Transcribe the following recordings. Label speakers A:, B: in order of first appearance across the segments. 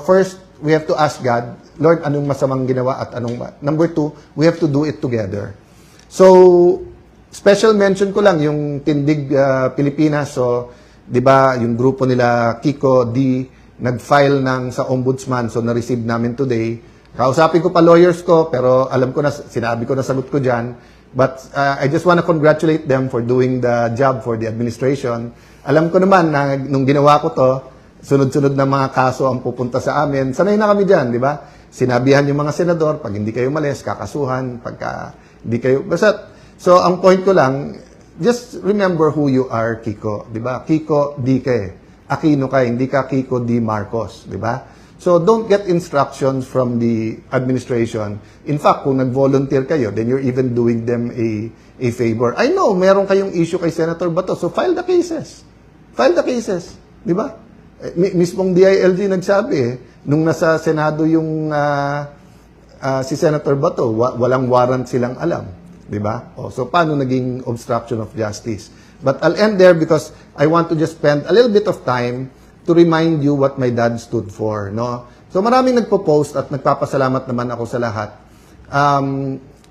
A: first, we have to ask God, Lord, anong masamang ginawa at anong... Number 2, we have to do it together. So, special mention ko lang yung Tindig Pilipinas. So, di ba, yung grupo nila, Kiko, D, nag-file sa ombudsman. So, na-receive namin today. Kausapin ko pa lawyers ko, pero alam ko na, sinabi ko na sagot ko dyan. But I just want to congratulate them for doing the job for the administration. Alam ko naman na nung ginawa ko to, sunod-sunod na mga kaso ang pupunta sa amin. Sanay na kami dyan, di ba? Sinabihan yung mga senador, pag hindi kayo malis, kakasuhan, pagka hindi kayo... Basta, so, ang point ko lang, just remember who you are, Kiko. Di ba? Kiko D. Aquino ka, hindi ka Kiko D. Marcos. Di ba? So, don't get instructions from the administration. In fact, kung nag-volunteer kayo, then you're even doing them a favor. I know, meron kayong issue kay Senator Bato, so file the cases. File the cases. Di ba? Mismong DILG nagsabi, nung nasa Senado yung si Senator Bato, walang warrant silang alam. Di ba? So, paano naging obstruction of justice? But I'll end there because I want to just spend a little bit of time to remind you what my dad stood for, no? So maraming nagpo-post at nagpapasalamat naman ako sa lahat.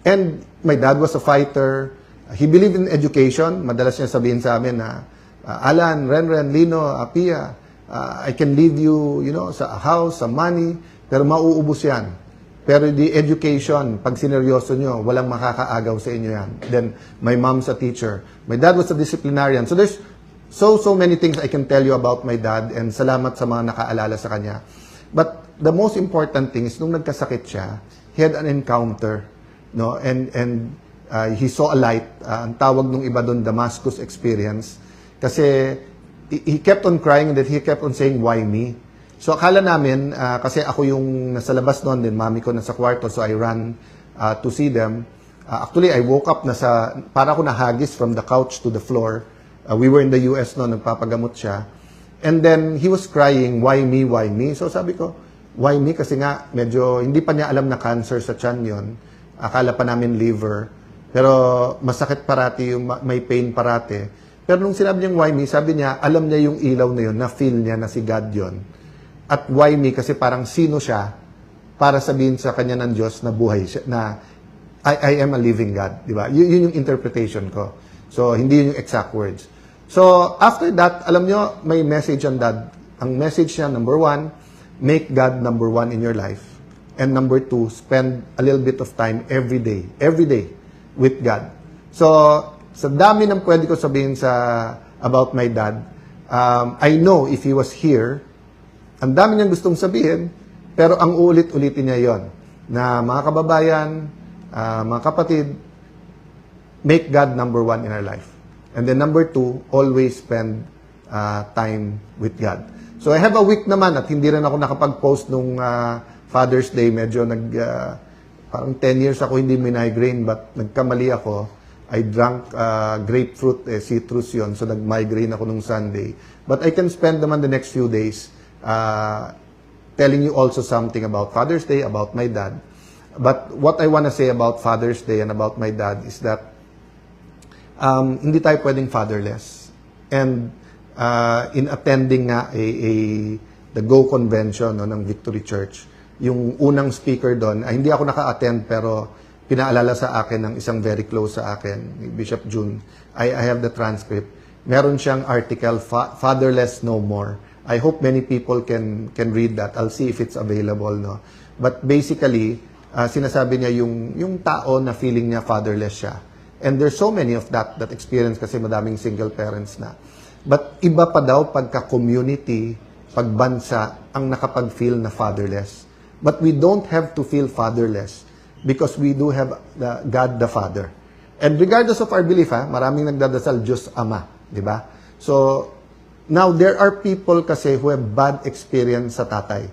A: And my dad was a fighter. He believed in education. Madalas niya sabihin sa amin na, Alan, Renren, Lino, Pia, I can leave you, sa house, sa money, pero mauubos yan. Pero the education, pag sineryoso nyo, walang makakaagaw sa inyo yan. Then, my mom's a teacher. My dad was a disciplinarian. So there's so many things I can tell you about my dad, and salamat sa mga nakaalala sa kanya. But the most important thing is nung nagkasakit siya, he had an encounter, no? And he saw a light. Ang tawag nung iba doon, Damascus experience. Kasi he kept on crying and then he kept on saying, why me? So akala namin, kasi ako yung nasa labas noon, din mami ko nasa kwarto, so I ran to see them. Actually, I woke up para ako nahagis from the couch to the floor. We were in the US noon, nagpapagamot siya. And then, he was crying, why me, why me? So sabi ko, why me? Kasi nga, medyo, hindi pa niya alam na cancer sa tiyan yun. Akala pa namin liver. Pero, masakit parati, may pain parati. Pero nung sinabi niyang why me, sabi niya, alam niya yung ilaw na yun, na-feel niya na si God yun. At why me? Kasi parang sino siya para sabihin sa kanya ng Diyos na buhay siya, na I am a living God. Di ba? Yun yung interpretation ko. So, hindi yun yung exact words. So, after that, alam nyo, may message on Dad. Ang message niya, number 1, make God number 1 in your life. And number 2, spend a little bit of time every day with God. So, sa dami ng pwede ko sabihin about my dad, I know if he was here, ang dami niyang gustong sabihin, pero ang ulit-ulitin niya yon na mga kababayan, mga kapatid, make God number 1 in our life. And then number 2, always spend time with God. So I have a week naman at hindi rin ako nakapag-post nung Father's Day. Medyo parang 10 years ako hindi migraine, but nagkamali ako. I drank grapefruit, citrus yon, so nag-migraine ako nung Sunday. But I can spend naman the next few days telling you also something about Father's Day, about my dad. But what I want to say about Father's Day and about my dad is that hindi tayo pwedeng fatherless. And in attending nga the Go Convention ng Victory Church, yung unang speaker doon, hindi ako naka-attend pero pinaalala sa akin ng isang very close sa akin, Bishop June. I have the transcript. Meron siyang article, Fatherless No More. I hope many people can read that. I'll see if it's available, no. But basically, sinasabi niya yung tao na feeling niya fatherless siya. And there's so many of that experience kasi madaming single parents na. But iba pa daw pagka-community, pagbansa, ang nakapag-feel na fatherless. But we don't have to feel fatherless because we do have God the Father. And regardless of our belief, maraming nagdadasal, Diyos Ama. Di ba? So, now there are people kasi who have bad experience sa tatay.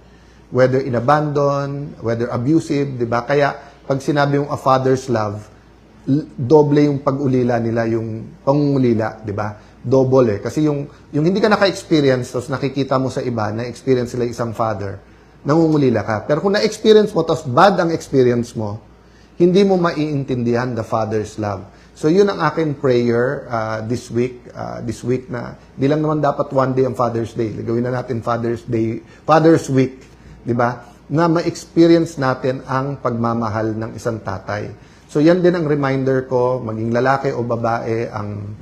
A: Whether in abandon, whether abusive, di ba? Kaya, pag sinabi yung a father's love, doble yung pag-ulila nila, yung pangungulila, di ba? Double Kasi yung hindi ka naka-experience, tapos nakikita mo sa iba, na-experience sila isang father, nangungulila ka. Pero kung na-experience mo, tapos bad ang experience mo, hindi mo maiintindihan the father's love. So yun ang aking prayer this week na, di lang naman dapat one day ang Father's Day. Gawin na natin Father's Week. di ba? Na ma-experience natin ang pagmamahal ng isang tatay. So yan din ang reminder ko, maging lalaki o babae, ang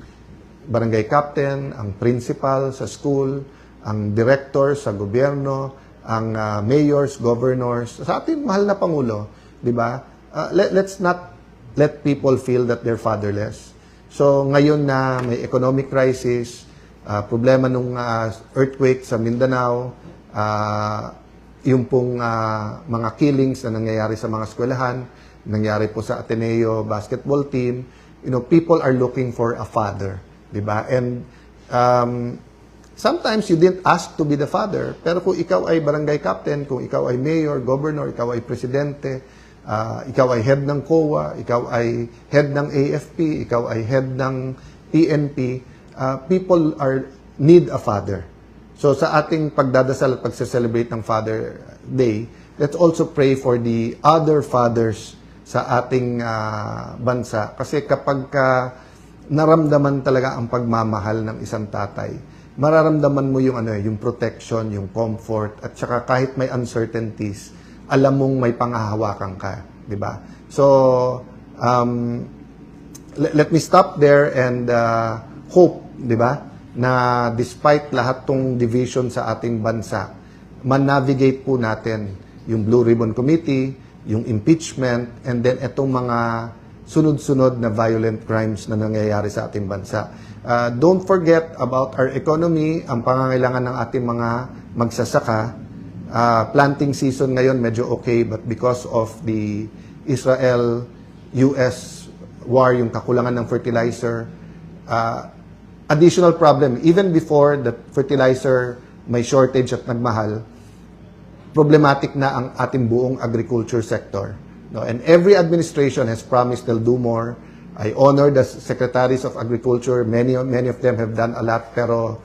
A: barangay captain, ang principal sa school, ang director sa gobyerno, ang mayors, governors, sa ating mahal na Pangulo, di ba? Let's not let people feel that they're fatherless. So ngayon na may economic crisis, problema nung earthquake sa Mindanao, yung pong mga killings na nangyayari sa mga eskwelahan, nangyari po sa Ateneo basketball team, people are looking for a father, di ba? And sometimes you didn't ask to be the father, pero kung ikaw ay barangay captain, kung ikaw ay mayor, governor, ikaw ay presidente, ikaw ay head ng COA, ikaw ay head ng AFP, ikaw ay head ng PNP, people need a father. So sa ating pagdadasal at pagse-celebrate ng Father Day, let's also pray for the other fathers sa ating bansa. Kasi kapag naramdaman talaga ang pagmamahal ng isang tatay, mararamdaman mo yung yung protection, yung comfort, at saka kahit may uncertainties, alam mong may panghahawakan ka, di ba? So let me stop there and hope, di ba, na despite lahat tong division sa ating bansa, man-navigate po natin yung Blue Ribbon Committee, yung impeachment, and then itong mga sunod-sunod na violent crimes na nangyayari sa ating bansa. Don't forget about our economy, ang pangangailangan ng ating mga magsasaka. Planting season ngayon medyo okay, but because of the Israel-US war, yung kakulangan ng fertilizer, additional problem. Even before the fertilizer may shortage at nagmahal, problematic na ang ating buong agriculture sector. No? And every administration has promised they'll do more. I honor the secretaries of agriculture. Many of them have done a lot, pero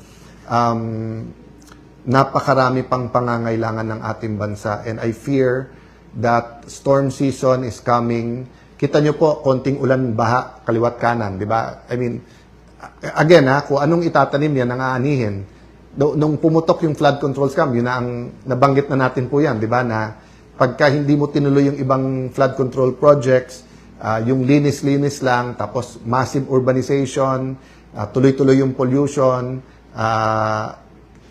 A: napakarami pang pangangailangan ng ating bansa. And I fear that storm season is coming. Kita nyo po, konting ulan, baha, kaliwat kanan, di ba? I mean, again, kung anong itatanim yan, ang aanihin. Nung pumutok yung flood control scam, yun na ang nabanggit na natin po yan, di ba? Na pagka hindi mo tinuloy yung ibang flood control projects, yung linis-linis lang, tapos massive urbanization, tuloy-tuloy yung pollution,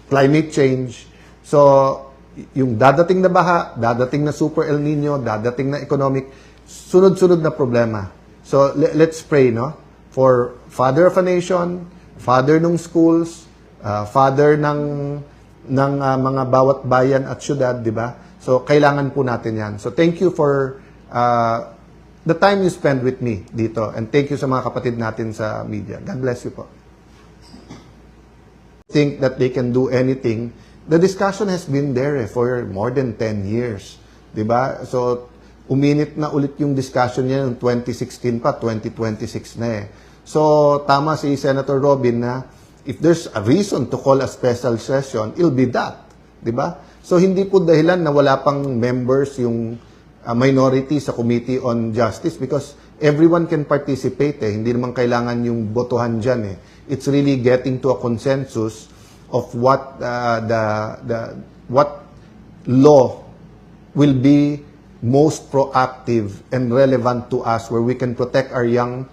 A: climate change. So, yung dadating na baha, dadating na super El Nino, dadating na economic, sunod-sunod na problema. So, let's pray, no? For father of a nation, father ng schools, father ng mga bawat bayan at syudad, di ba? So, kailangan po natin yan. So, thank you for the time you spend with me dito. And thank you sa mga kapatid natin sa media. God bless you po. Think that they can do anything. The discussion has been there for more than 10 years. Di ba? So, uminit na ulit yung discussion niya noong 2016 pa, 2026 na eh. So, tama si Senator Robin na if there's a reason to call a special session, it'll be that. Diba? So, hindi po dahilan na wala pang members yung minority sa Committee on Justice because everyone can participate eh. Hindi naman kailangan yung botohan dyan eh. It's really getting to a consensus of what what law will be most proactive and relevant to us, where we can protect our young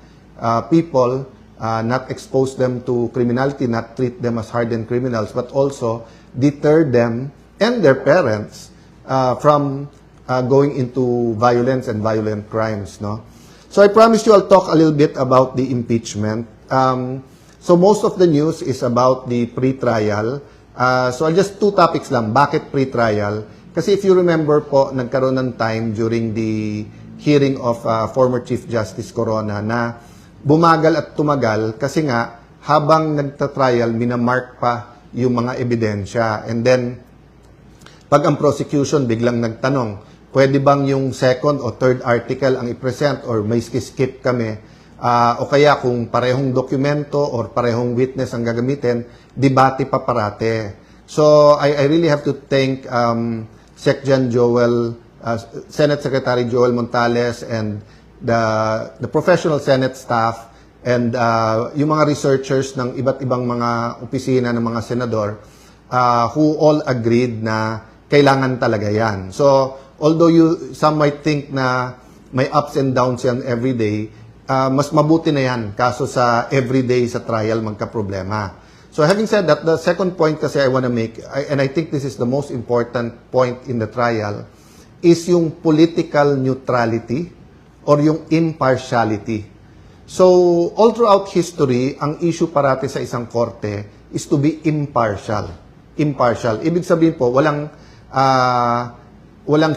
A: people, not expose them to criminality, not treat them as hardened criminals, but also deter them and their parents from going into violence and violent crimes. No? So I promise you I'll talk a little bit about the impeachment. So most of the news is about the pre-trial. So I'll just two topics lang. Bakit pre-trial? Kasi if you remember po, nagkaroon ng time during the hearing of former Chief Justice Corona na bumagal at tumagal kasi nga habang nagtatrial, minamark pa yung mga ebidensya. And then, pag ang prosecution biglang nagtanong, pwede bang yung second o third article ang i-present or may skip kami? O kaya kung parehong dokumento or parehong witness ang gagamitin, debate pa parate. So, I really have to thank Secjan Joel, Senate Secretary Joel Montales, and the professional Senate staff, and yung mga researchers ng iba't ibang mga opisina ng mga senador, who all agreed na kailangan talaga yan. So, although some might think na may ups and downs yan everyday, mas mabuti na yan kaso sa everyday sa trial magka-problema. So, having said that, the second point kasi I want to make, and I think this is the most important point in the trial, is yung political neutrality or yung impartiality. So, all throughout history, ang issue parati sa isang korte is to be impartial. Impartial. Ibig sabihin po, walang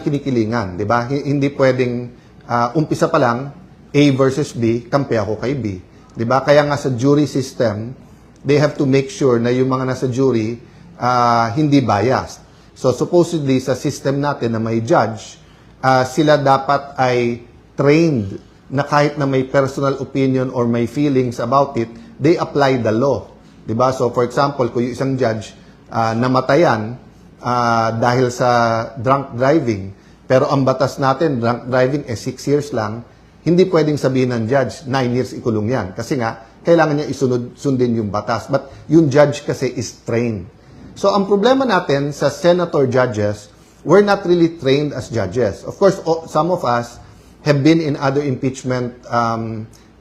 A: kinikilingan, di ba? Hindi pwedeng umpisa pa lang A versus B, kampi ako kay B. Di ba? Kaya nga sa jury system, they have to make sure na yung mga nasa jury hindi biased. So supposedly sa system natin na may judge, sila dapat ay trained na kahit na may personal opinion or may feelings about it, they apply the law. Di ba? So for example, kung yung isang judge namatayan dahil sa drunk driving, pero ang batas natin, drunk driving 6 years lang, hindi pwedeng sabihin ng judge, 9 years ikulong yan. Kasi nga, kailangan niya sundin yung batas. But yung judge kasi is trained. So, ang problema natin sa senator judges, we're not really trained as judges. Of course, some of us have been in other impeachment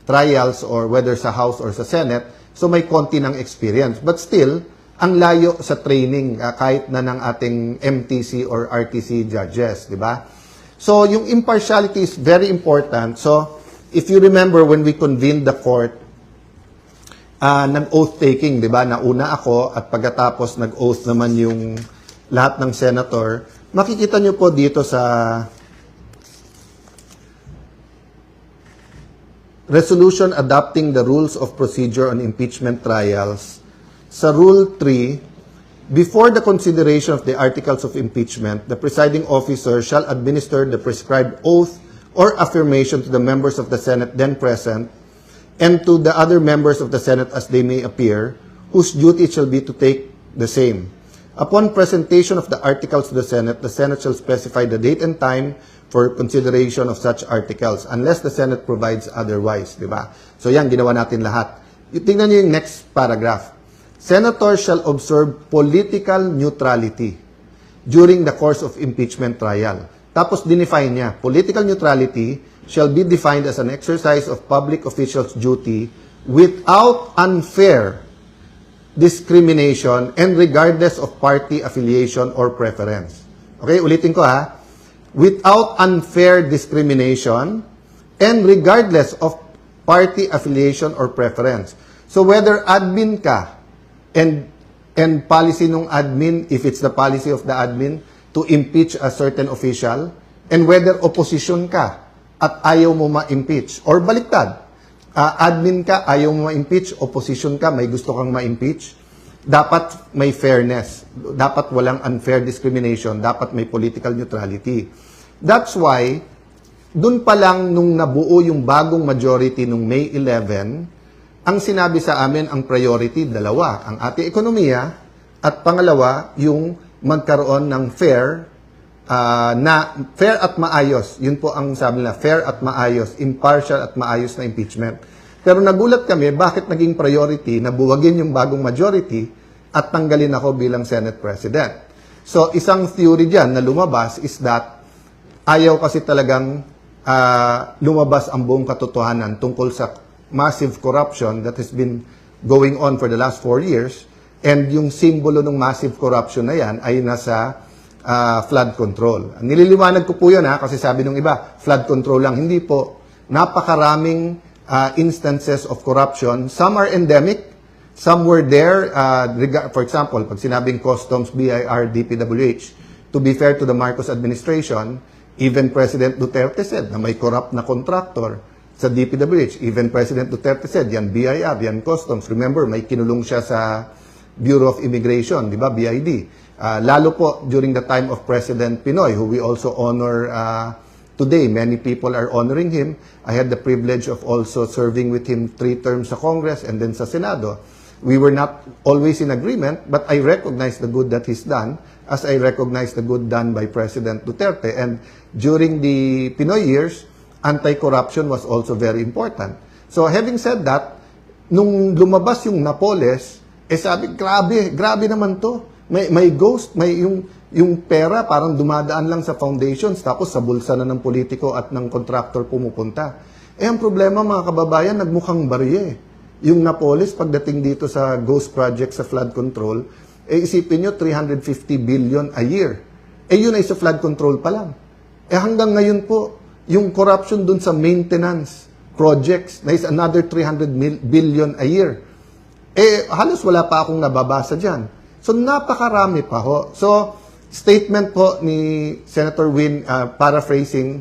A: trials or whether sa House or sa Senate, so may konti ng experience. But still, ang layo sa training kahit na ng ating MTC or RTC judges, di ba? So, yung impartiality is very important. So, if you remember when we convened the court, nag-oath taking, di ba? Nauna ako at pagkatapos nag-oath naman yung lahat ng senator. Makikita nyo po dito sa resolution adopting the rules of procedure on impeachment trials. Sa Rule 3, before the consideration of the articles of impeachment, the presiding officer shall administer the prescribed oath or affirmation to the members of the Senate then present and to the other members of the Senate as they may appear, whose duty shall be to take the same. Upon presentation of the articles to the Senate shall specify the date and time for consideration of such articles unless the Senate provides otherwise, di ba? So yan, ginawa natin lahat. Tingnan niyo yung next paragraph. Senators shall observe political neutrality during the course of impeachment trial. Tapos dinefine niya, political neutrality shall be defined as an exercise of public officials' duty without unfair discrimination and regardless of party affiliation or preference. Okay, ulitin ko ha. Without unfair discrimination and regardless of party affiliation or preference. So whether admin ka, and policy ng admin, if it's the policy of the admin, to impeach a certain official, and whether opposition ka at ayaw mo ma-impeach, or baliktad, admin ka, ayaw mo ma-impeach, opposition ka, may gusto kang ma-impeach, dapat may fairness, dapat walang unfair discrimination, dapat may political neutrality. That's why, dun pa lang nung nabuo yung bagong majority nung May 11, ang sinabi sa amin, ang priority, dalawa. Ang ating ekonomiya at pangalawa, yung magkaroon ng fair at maayos. Yun po ang sabi nila, fair at maayos, impartial at maayos na impeachment. Pero nagulat kami, bakit naging priority na buwagin yung bagong majority at tanggalin ako bilang Senate President. So, isang theory dyan na lumabas is that ayaw kasi talagang lumabas ang buong katotohanan tungkol sa massive corruption that has been going on for the last 4 years, and yung simbolo ng massive corruption na yan ay nasa flood control. Nililiwanag ko po yun kasi sabi ng iba, flood control lang. Hindi po. Napakaraming instances of corruption. Some are endemic, some were there. For example, pag sinabing customs, BIR, DPWH, to be fair to the Marcos administration, even President Duterte said na may corrupt na contractor sa DPWH. Even President Duterte said, yan BIR, yan customs. Remember, may kinulong siya sa Bureau of Immigration, di ba, BID. Lalo po during the time of President Pinoy, who we also honor today. Many people are honoring him. I had the privilege of also serving with him 3 terms sa Congress and then sa Senado. We were not always in agreement, but I recognize the good that he's done as I recognize the good done by President Duterte. And during the Pinoy years, anti-corruption was also very important. So having said that, nung lumabas yung Napoles, sabi, grabe naman to. May ghost, may Yung pera parang dumadaan lang sa foundations tapos sa bulsa na ng politiko at ng contractor pumupunta. Ang problema mga kababayan, nagmukhang barya eh. Yung Napolis, pagdating dito sa ghost project sa flood control, isipin nyo 350 billion a year. Yun ay sa flood control pa lang. Hanggang ngayon po, yung corruption dun sa maintenance projects na is another 300 billion a year. Halos wala pa akong nababasa dyan. So, napakarami pa ho. So, statement po ni Senator Win, paraphrasing,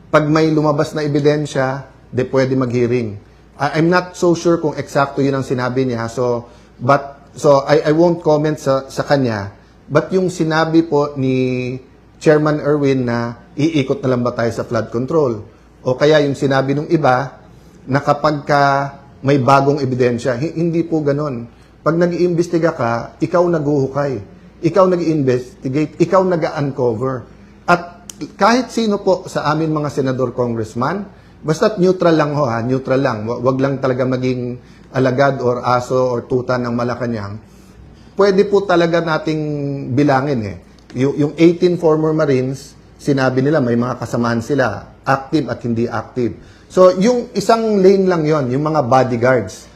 A: pag may lumabas na ebidensya, pwede mag-hearing. I'm not so sure kung eksakto yun ang sinabi niya. So I won't comment sa kanya. But yung sinabi po ni Chairman Erwin na iikot na lang ba tayo sa flood control? O kaya yung sinabi ng iba na kapag may bagong ebidensya, hindi po ganon. Pag nag-iimbestiga ka, ikaw naghuhukay. Ikaw nag-investigate. Ikaw nag-uncover. At kahit sino po sa amin mga senador, congressman, basta neutral lang ho ha, neutral lang. Wag lang talaga maging alagad or aso or tuta ng Malacanang. Pwede po talaga nating bilangin eh. Yung 18 former Marines, sinabi nila may mga kasamaan sila, active at hindi active. So yung isang lane lang yon, yung mga bodyguards.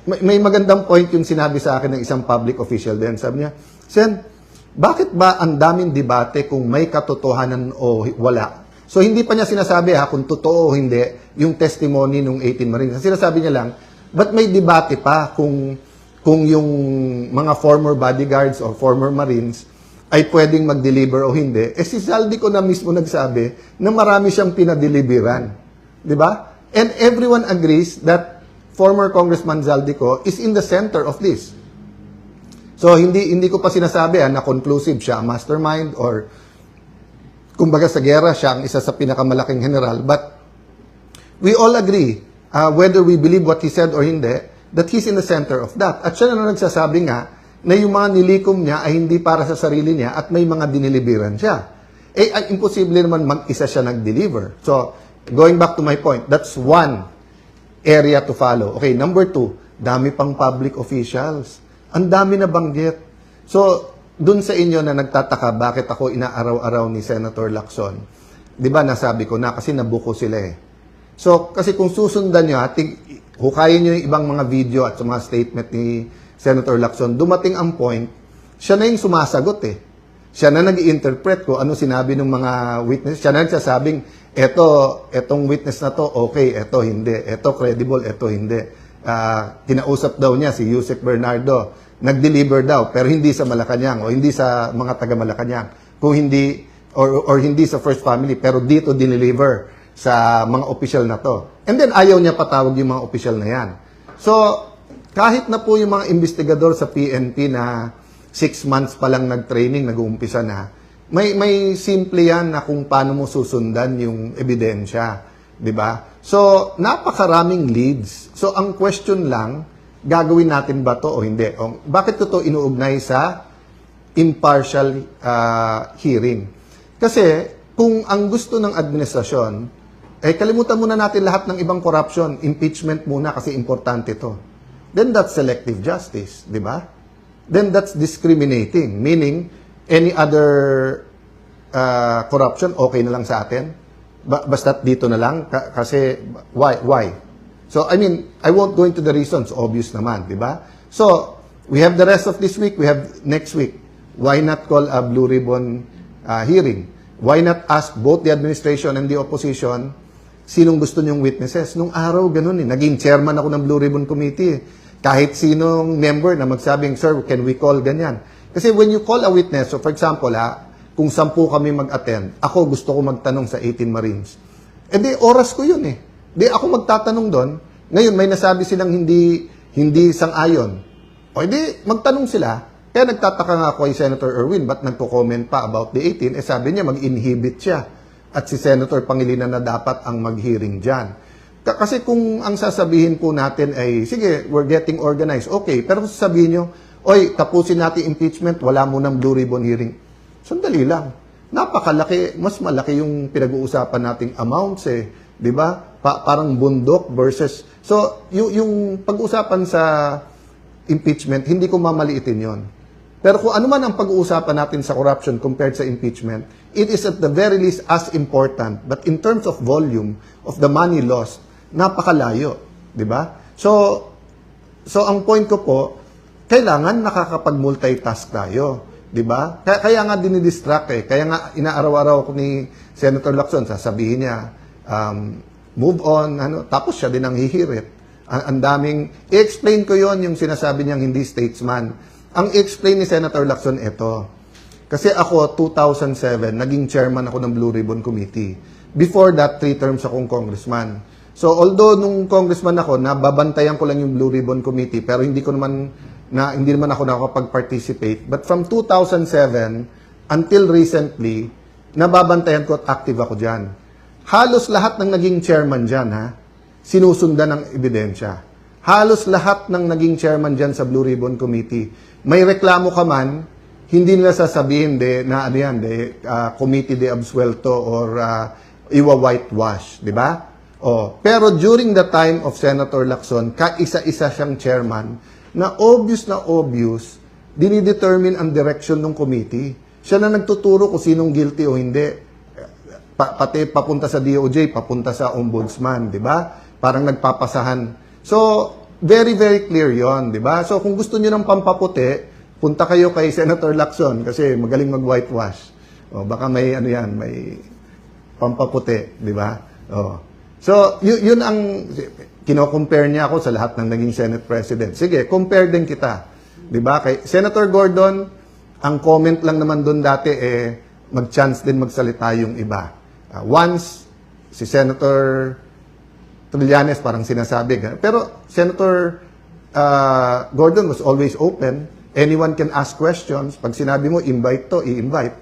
A: May magandang point yung sinabi sa akin ng isang public official din. Sabi niya, Sen, bakit ba ang daming debate kung may katotohanan o wala? So, hindi pa niya sinasabi kung totoo o hindi yung testimony ng 18 Marines. Sinasabi niya lang, but may debate pa kung yung mga former bodyguards or former Marines ay pwedeng mag-deliver o hindi. Si Zaldico na mismo nagsabi na marami siyang pinadeliveran. Di ba? And everyone agrees that former Congressman Zaldico is in the center of this. So, hindi ko pa sinasabi na conclusive siya, mastermind or kumbaga sa gera, siya ang isa sa pinakamalaking general. But we all agree, whether we believe what he said or hindi, that he's in the center of that. At siya na nagsasabi nga na yung mga nilikom niya ay hindi para sa sarili niya at may mga diniliberan siya. Imposible naman mag-isa siya nag-deliver. So, going back to my point, that's one area to follow. Okay, number 2, dami pang public officials. Ang dami na banggit. So, dun sa inyo na nagtataka bakit ako inaaraw-araw ni Senator Lacson, di ba nasabi ko na kasi nabuko sila eh. So, kasi kung susundan nyo, hukayin nyo yung ibang mga video at mga statement ni Senator Lacson, dumating ang point, siya na yung sumasagot eh. Siya na nag-i-interpret ko ano sinabi ng mga witness. Siya na nagsasabing, etong witness na to, okay, eto hindi. Eto credible, eto hindi. Kinausap daw niya si Yusek Bernardo. Nag-deliver daw, pero hindi sa Malacanang o hindi sa mga taga-Malacanang. Kung hindi, or hindi sa First Family, pero dito dineliver sa mga opisyal na to. And then, ayaw niya patawag yung mga opisyal na yan. So, kahit na po yung mga investigador sa PNP na 6 months pa lang nag-training, nag-uumpisa na, may simple yan na kung paano mo susundan yung ebidensya. Diba? So, napakaraming leads. So, ang question lang, gagawin natin ba to o hindi? O, bakit ko to inuugnay sa impartial hearing? Kasi kung ang gusto ng administrasyon, kalimutan muna natin lahat ng ibang corruption, impeachment muna kasi importante to. Then that's selective justice, di ba? Then that's discriminating, meaning any other corruption okay na lang sa atin? Basta dito na lang kasi why? So, I mean, I won't go into the reasons. Obvious naman, di ba? So, we have the rest of this week. We have next week. Why not call a Blue Ribbon hearing? Why not ask both the administration and the opposition sinong gusto niyong witnesses? Nung araw, ganun eh. Naging chairman ako ng Blue Ribbon Committee. Kahit sinong member na magsabing, sir, can we call ganyan? Kasi when you call a witness, so for example, kung 10 kami mag-attend, ako gusto ko magtanong sa 18 Marines. Di, oras ko yun eh. Di ako magtatanong doon. Ngayon, may nasabi silang hindi sang-ayon. O di, magtanong sila. Kaya nagtataka nga ako kay Senator Erwin, ba't nagko-comment pa about the 18? Sabi niya, mag-inhibit siya. At si Senator Pangilinan na dapat ang mag-hearing dyan. Kasi kung ang sasabihin po natin ay, sige, we're getting organized. Okay, pero kung sasabihin nyo, oy, tapusin natin impeachment, wala mo ng Blue Ribbon hearing. Sandali lang. Napakalaki, mas malaki yung pinag-uusapan nating amounts eh. Di ba? Parang bundok versus... So, yung pag-usapan sa impeachment, hindi ko mamaliitin yon. Pero kung ano man ang pag-uusapan natin sa corruption compared sa impeachment, it is at the very least as important. But in terms of volume of the money lost, napakalayo. Di ba? So ang point ko po, kailangan nakakapag-multitask tayo. Di ba? Kaya nga dinidistract eh. Kaya nga inaaraw-araw ko ni Senator Lacson, sasabihin niya, move on, tapos siya din ang hihirit. Ang daming, i-explain ko yon yung sinasabi niyang hindi statesman. Ang i-explain ni Senator Lacson ito. Kasi ako, 2007, naging chairman ako ng Blue Ribbon Committee. Before that, 3 terms akong congressman. So, although nung congressman ako, nababantayan ko lang yung Blue Ribbon Committee, pero hindi naman ako nakakapag-participate. But from 2007 until recently, nababantayan ko at active ako dyan. Halos lahat ng naging chairman dyan, sinusundan ng ebidensya. Halos lahat ng naging chairman dyan sa Blue Ribbon Committee. May reklamo ka man, hindi nila sasabihin committee de absuelto or iwa-whitewash, di ba? Pero during the time of Senator Lacson, kaisa-isa siyang chairman na obvious dinidetermine ang direction ng committee. Siya na nagtuturo kung sinong guilty o hindi. Pati papunta sa DOJ, papunta sa ombudsman, di ba? Parang nagpapasahan. So, very, very clear yon, di ba? So, kung gusto niyo ng pampaputi, punta kayo kay Senator Lacson kasi magaling mag-whitewash. Baka may may pampaputi, di ba? So, yun ang kino-compare niya ako sa lahat ng naging Senate President. Sige, compare din kita. 'Di ba? Kay Senator Gordon, ang comment lang naman doon dati mag-chance din magsalita yung iba. Once si Senator Trillanes parang sinasabi, pero Senator Gordon was always open. Anyone can ask questions. Pag sinabi mo invite to, i-invite.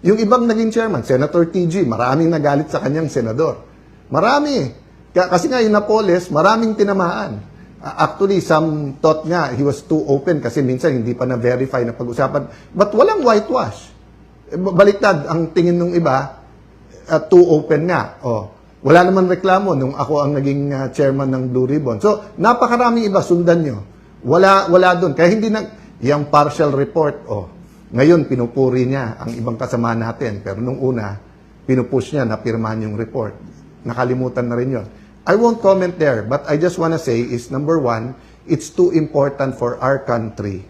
A: Yung ibang naging chairman, Senator TG, maraming nagalit sa kanyang senador. Marami. Kasi nga yung Napoles, maraming tinamaan. Actually, some thought nga he was too open kasi minsan hindi pa na-verify na pag-usapan. But walang whitewash. Baliktad, ang tingin ng iba, too open nga. Wala naman reklamo nung ako ang naging chairman ng Blue Ribbon. So, napakaraming iba, sundan nyo. Wala doon. Kaya hindi yung partial report, ngayon pinupuri niya ang ibang kasama natin. Pero nung una, pinupush niya na pirmahan yung report. Nakalimutan na rin yun. I won't comment there, but I just want to say is, number one, it's too important for our country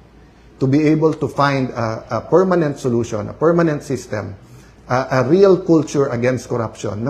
A: to be able to find a permanent solution, a permanent system, a real culture against corruption.